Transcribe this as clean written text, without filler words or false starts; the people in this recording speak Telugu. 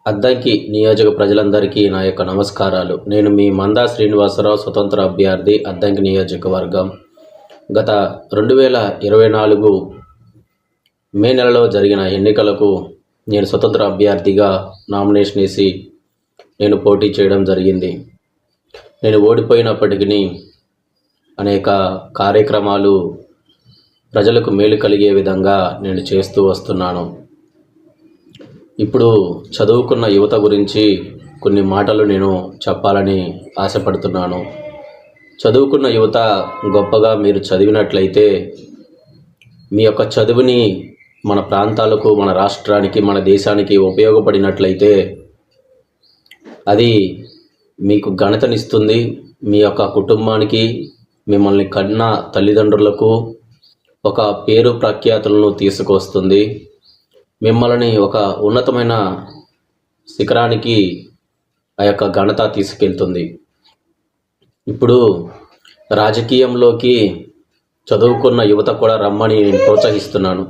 అద్దంకి నియోజక ప్రజలందరికీ నా యొక్క నమస్కారాలు. నేను మీ మందా శ్రీనివాసరావు, స్వతంత్ర అభ్యర్థి, అద్దంకి నియోజకవర్గం. గత 2024 మే నెలలో జరిగిన ఎన్నికలకు నేను స్వతంత్ర అభ్యర్థిగా నామినేషన్ వేసి నేను పోటీ చేయడం జరిగింది. నేను ఓడిపోయినప్పటికీ అనేక కార్యక్రమాలు ప్రజలకు మేలు కలిగే విధంగా నేను చేస్తూ వస్తున్నాను. ఇప్పుడు చదువుకున్న యువత గురించి కొన్ని మాటలు నేను చెప్పాలని ఆశపడుతున్నాను. చదువుకున్న యువత గొప్పగా మీరు చదివినట్లయితే మీ యొక్క చదువుని మన ప్రాంతాలకు, మన రాష్ట్రానికి, మన దేశానికి ఉపయోగపడినట్లయితే అది మీకు ఘనతనిస్తుంది. మీ యొక్క కుటుంబానికి, మిమ్మల్ని కన్న తల్లిదండ్రులకు ఒక పేరు ప్రఖ్యాతులను తీసుకొస్తుంది. మిమ్మల్ని ఒక ఉన్నతమైన శిఖరానికి ఆ యొక్క ఘనత తీసుకెళ్తుంది. ఇప్పుడు రాజకీయంలోకి చదువుకున్న యువత కూడా రమ్మని నేను ప్రోత్సహిస్తున్నాను.